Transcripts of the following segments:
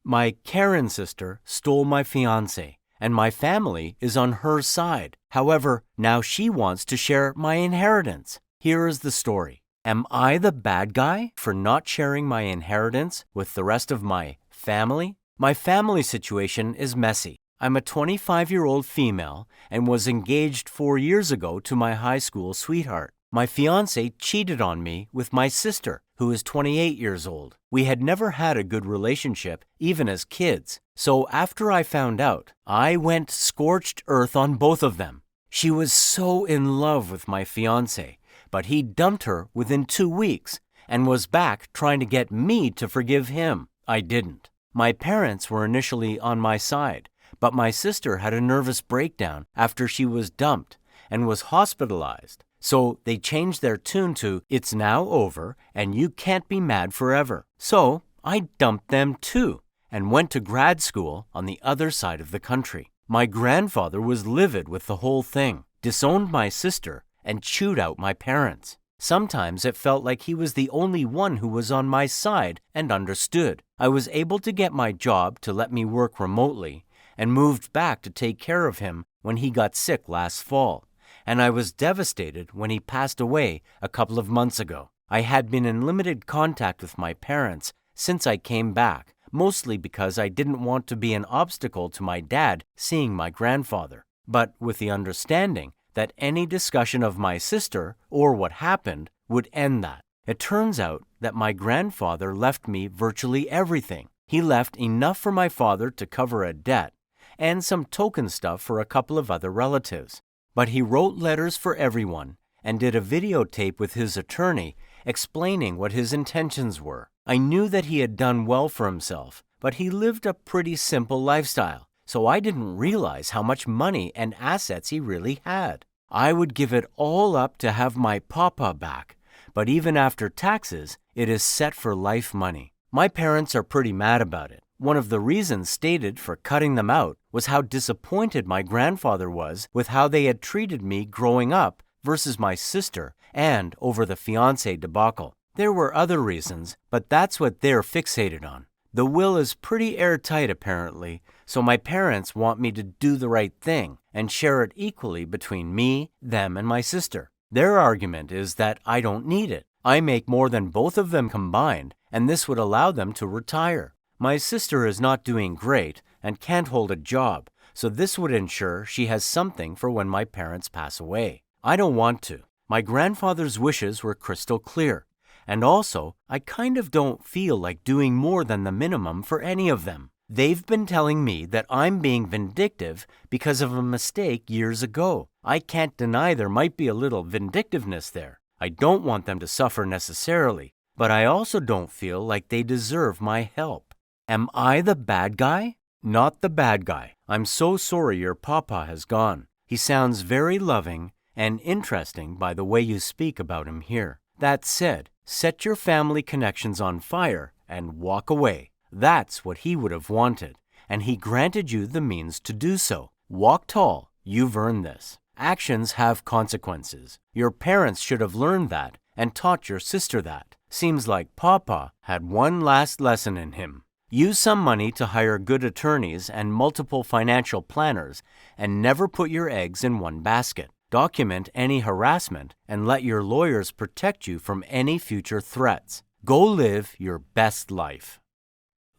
My Karen sister stole my fiancé, and my family is on her side. However, now she wants to share my inheritance. Here is the story. Am I the bad guy for not sharing my inheritance with the rest of my family? My family situation is messy. I'm a 25-year-old female and was engaged 4 years ago to my high school sweetheart. My fiancé cheated on me with my sister, who is 28 years old. We had never had a good relationship, even as kids. So after I found out, I went scorched earth on both of them. She was so in love with my fiancé, but he dumped her within 2 weeks and was back trying to get me to forgive him. I didn't. My parents were initially on my side, but my sister had a nervous breakdown after she was dumped and was hospitalized. So they changed their tune to, "It's now over and you can't be mad forever." So I dumped them too and went to grad school on the other side of the country. My grandfather was livid with the whole thing, disowned my sister, and chewed out my parents. Sometimes it felt like he was the only one who was on my side and understood. I was able to get my job to let me work remotely and moved back to take care of him when he got sick last fall. And I was devastated when he passed away a couple of months ago. I had been in limited contact with my parents since I came back, mostly because I didn't want to be an obstacle to my dad seeing my grandfather, but with the understanding that any discussion of my sister or what happened would end that. It turns out that my grandfather left me virtually everything. He left enough for my father to cover a debt and some token stuff for a couple of other relatives. But he wrote letters for everyone and did a videotape with his attorney explaining what his intentions were. I knew that he had done well for himself, but he lived a pretty simple lifestyle, so I didn't realize how much money and assets he really had. I would give it all up to have my papa back, but even after taxes, it is set for life money. My parents are pretty mad about it. One of the reasons stated for cutting them out was how disappointed my grandfather was with how they had treated me growing up versus my sister and over the fiancé debacle. There were other reasons, but that's what they're fixated on. The will is pretty airtight apparently, so my parents want me to do the right thing and share it equally between me, them, and my sister. Their argument is that I don't need it. I make more than both of them combined, and this would allow them to retire. My sister is not doing great and can't hold a job, so this would ensure she has something for when my parents pass away. I don't want to. My grandfather's wishes were crystal clear, and also I kind of don't feel like doing more than the minimum for any of them. They've been telling me that I'm being vindictive because of a mistake years ago. I can't deny there might be a little vindictiveness there. I don't want them to suffer necessarily, but I also don't feel like they deserve my help. Am I the bad guy? Not the bad guy. I'm so sorry your papa has gone. He sounds very loving and interesting by the way you speak about him here. That said, set your family connections on fire and walk away. That's what he would have wanted, and he granted you the means to do so. Walk tall. You've earned this. Actions have consequences. Your parents should have learned that and taught your sister that. Seems like Papa had one last lesson in him. Use some money to hire good attorneys and multiple financial planners, and never put your eggs in one basket. Document any harassment and let your lawyers protect you from any future threats. Go live your best life.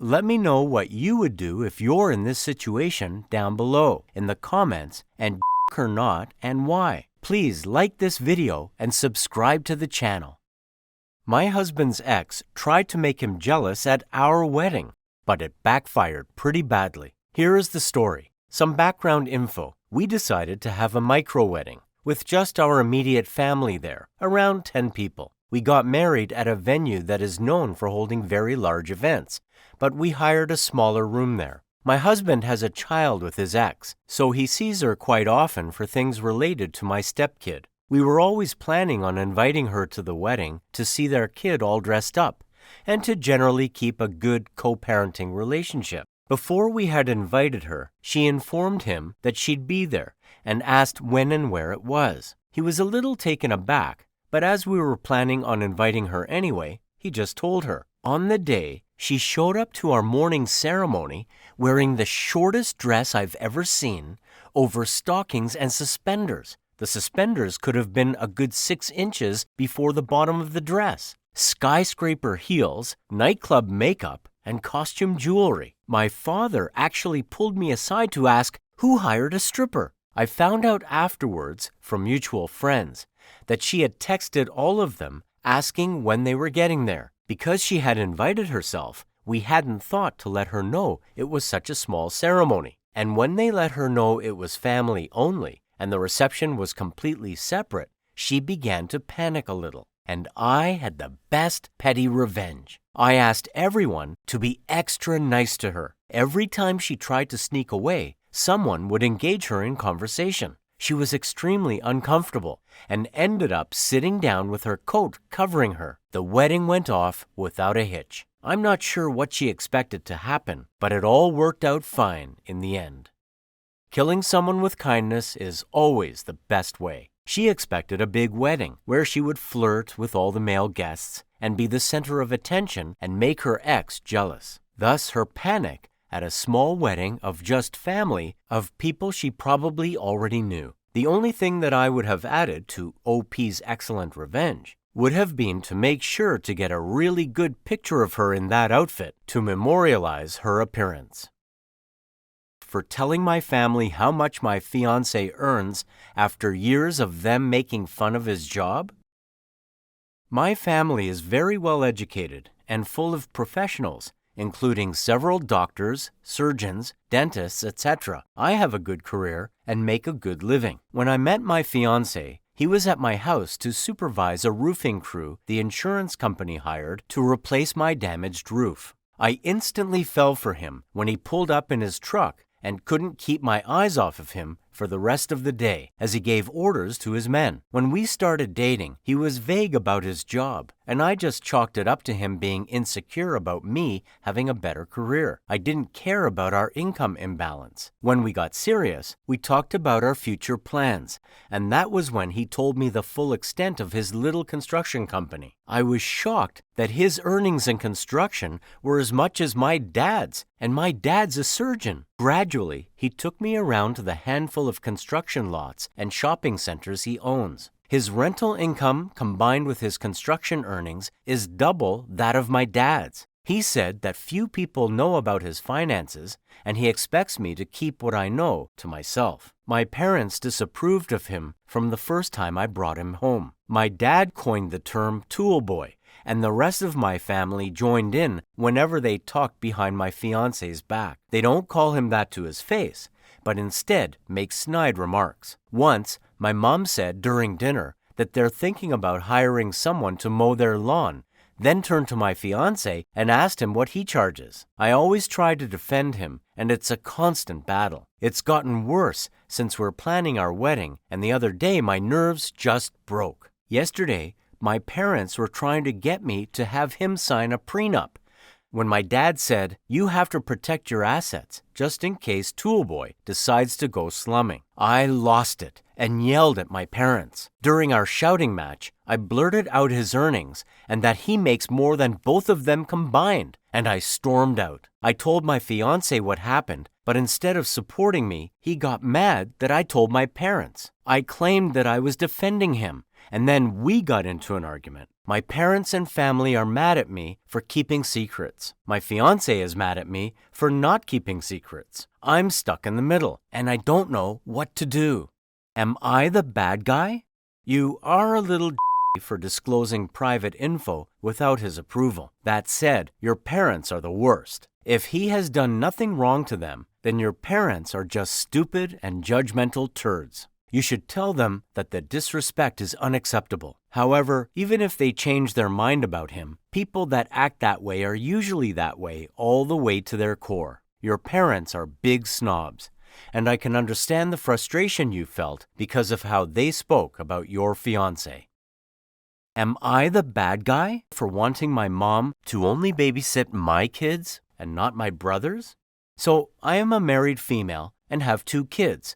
Let me know what you would do if you're in this situation down below in the comments, and or not, and why. Please like this video and subscribe to the channel. My husband's ex tried to make him jealous at our wedding, but it backfired pretty badly. Here is the story. Some background info. We decided to have a micro wedding with just our immediate family there, around 10 people. We got married at a venue that is known for holding very large events, but we hired a smaller room there. My husband has a child with his ex, so he sees her quite often for things related to my stepkid. We were always planning on inviting her to the wedding to see their kid all dressed up and to generally keep a good co-parenting relationship. Before we had invited her, she informed him that she'd be there and asked when and where it was. He was a little taken aback, but as we were planning on inviting her anyway, he just told her. On the day, She showed up to our morning ceremony wearing the shortest dress I've ever seen, over stockings and suspenders. The suspenders could have been a good 6 inches before the bottom of the dress. Skyscraper heels, nightclub makeup, and costume jewelry. My father actually pulled me aside to ask who hired a stripper. I found out afterwards from mutual friends that she had texted all of them asking when they were getting there. Because she had invited herself, we hadn't thought to let her know it was such a small ceremony. And when they let her know it was family only and the reception was completely separate, she began to panic a little. And I had the best petty revenge. I asked everyone to be extra nice to her. Every time she tried to sneak away, someone would engage her in conversation. She was extremely uncomfortable and ended up sitting down with her coat covering her. The wedding went off without a hitch. I'm not sure what she expected to happen, but it all worked out fine in the end. Killing someone with kindness is always the best way. She expected a big wedding where she would flirt with all the male guests and be the center of attention and make her ex jealous. Thus, her panic at a small wedding of just family of people she probably already knew. The only thing that I would have added to OP's excellent revenge would have been to make sure to get a really good picture of her in that outfit to memorialize her appearance. For telling my family how much my fiancé earns after years of them making fun of his job? My family is very well educated and full of professionals, including several doctors, surgeons, dentists, etc. I have a good career and make a good living. When I met my fiancé, he was at my house to supervise a roofing crew the insurance company hired to replace my damaged roof. I instantly fell for him when he pulled up in his truck and couldn't keep my eyes off of him for the rest of the day as he gave orders to his men. When we started dating, he was vague about his job, and I just chalked it up to him being insecure about me having a better career. I didn't care about our income imbalance. When we got serious, we talked about our future plans, and that was when he told me the full extent of his little construction company. I was shocked that his earnings in construction were as much as my dad's, and my dad's a surgeon. Gradually, he took me around to the handful of construction lots and shopping centers he owns. His rental income combined with his construction earnings is double that of my dad's. He said that few people know about his finances, and he expects me to keep what I know to myself. My parents disapproved of him from the first time I brought him home. My dad coined the term tool boy, and the rest of my family joined in whenever they talked behind my fiancé's back. They don't call him that to his face, but instead make snide remarks. Once, my mom said during dinner that they're thinking about hiring someone to mow their lawn, then turned to my fiancé and asked him what he charges. I always try to defend him, and it's a constant battle. It's gotten worse since we're planning our wedding, and the other day my nerves just broke. Yesterday, my parents were trying to get me to have him sign a prenup. When my dad said, "You have to protect your assets just in case Toolboy decides to go slumming," I lost it and yelled at my parents. During our shouting match, I blurted out his earnings and that he makes more than both of them combined, and I stormed out. I told my fiancé what happened, but instead of supporting me, he got mad that I told my parents. I claimed that I was defending him, and then we got into an argument. My parents and family are mad at me for keeping secrets. My fiancé is mad at me for not keeping secrets. I'm stuck in the middle, and I don't know what to do. Am I the bad guy? You are a little for disclosing private info without his approval. That said, your parents are the worst. If he has done nothing wrong to them, then your parents are just stupid and judgmental turds. You should tell them that the disrespect is unacceptable. However, even if they change their mind about him, people that act that way are usually that way all the way to their core. Your parents are big snobs, and I can understand the frustration you felt because of how they spoke about your fiancé. Am I the bad guy for wanting my mom to only babysit my kids and not my brothers? So I am a married female and have 2 kids,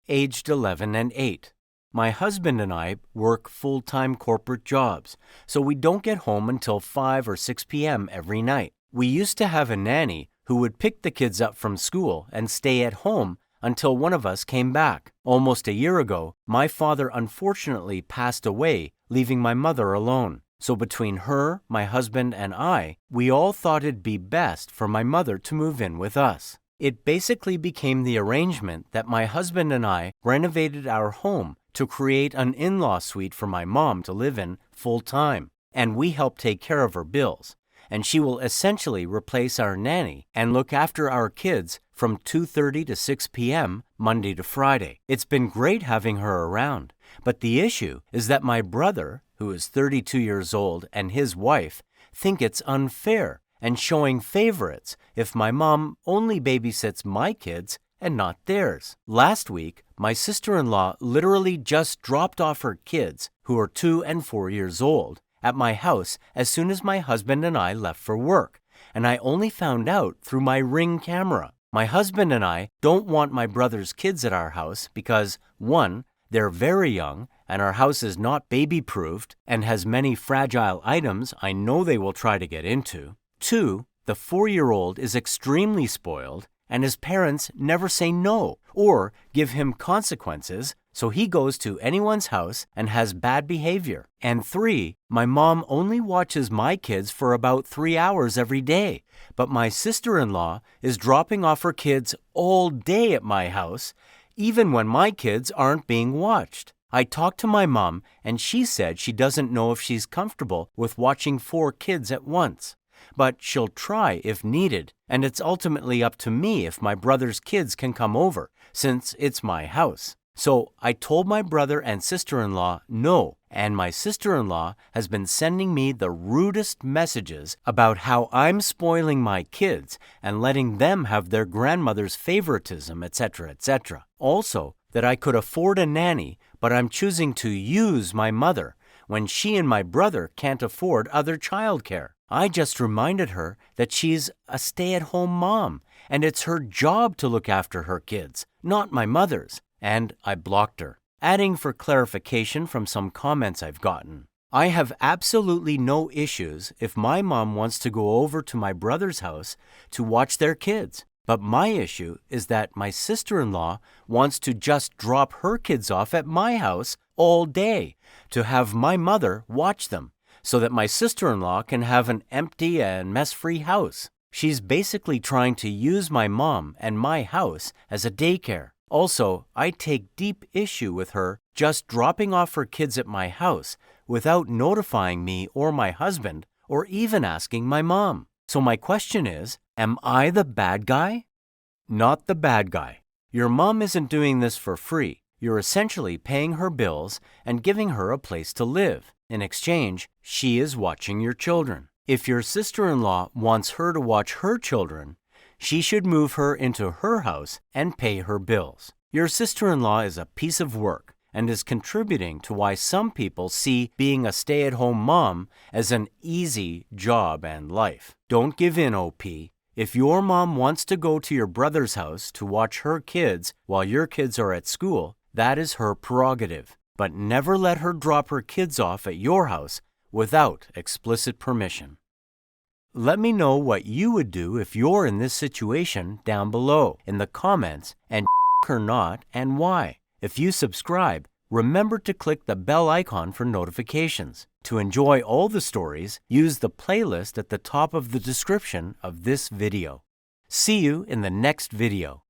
aged 11 and 8. My husband and I work full-time corporate jobs, so we don't get home until 5 or 6 p.m. every night. We used to have a nanny who would pick the kids up from school and stay at home until one of us came back. Almost a year ago, my father unfortunately passed away, leaving my mother alone. So between her, my husband, and I, we all thought it'd be best for my mother to move in with us. It basically became the arrangement that my husband and I renovated our home to create an in-law suite for my mom to live in full-time, and we help take care of her bills. And she will essentially replace our nanny and look after our kids from 2:30 to 6 p.m. Monday to Friday. It's been great having her around, but the issue is that my brother, who is 32 years old, and his wife think it's unfair and showing favorites if my mom only babysits my kids and not theirs. Last week, my sister-in-law literally just dropped off her kids, who are 2 and 4 years old, at my house as soon as my husband and I left for work, and I only found out through my Ring camera. My husband and I don't want my brother's kids at our house because, 1, they're very young, and our house is not baby-proofed and has many fragile items I know they will try to get into. 2, the 4-year-old is extremely spoiled, and his parents never say no or give him consequences, so he goes to anyone's house and has bad behavior. And 3, my mom only watches my kids for about 3 hours every day, but my sister-in-law is dropping off her kids all day at my house, even when my kids aren't being watched. I talked to my mom, and she said she doesn't know if she's comfortable with watching 4 kids at once, but she'll try if needed, and it's ultimately up to me if my brother's kids can come over, since it's my house. So I told my brother and sister-in-law no, and my sister-in-law has been sending me the rudest messages about how I'm spoiling my kids and letting them have their grandmother's favoritism, etc., etc. Also, that I could afford a nanny, but I'm choosing to use my mother when she and my brother can't afford other childcare. I just reminded her that she's a stay-at-home mom, and it's her job to look after her kids, not my mother's. And I blocked her. Adding for clarification from some comments I've gotten, I have absolutely no issues if my mom wants to go over to my brother's house to watch their kids. But my issue is that my sister-in-law wants to just drop her kids off at my house all day to have my mother watch them so that my sister-in-law can have an empty and mess-free house. She's basically trying to use my mom and my house as a daycare. Also, I take deep issue with her just dropping off her kids at my house without notifying me or my husband or even asking my mom. So my question is, am I the bad guy? Not the bad guy. Your mom isn't doing this for free. You're essentially paying her bills and giving her a place to live. In exchange, she is watching your children. If your sister-in-law wants her to watch her children, she should move her into her house and pay her bills. Your sister-in-law is a piece of work and is contributing to why some people see being a stay-at-home mom as an easy job and life. Don't give in, OP. If your mom wants to go to your brother's house to watch her kids while your kids are at school, that is her prerogative. But never let her drop her kids off at your house without explicit permission. Let me know what you would do if you're in this situation down below in the comments, and or not, and why. If you subscribe, remember to click the bell icon for notifications. To enjoy all the stories, use the playlist at the top of the description of this video. See you in the next video.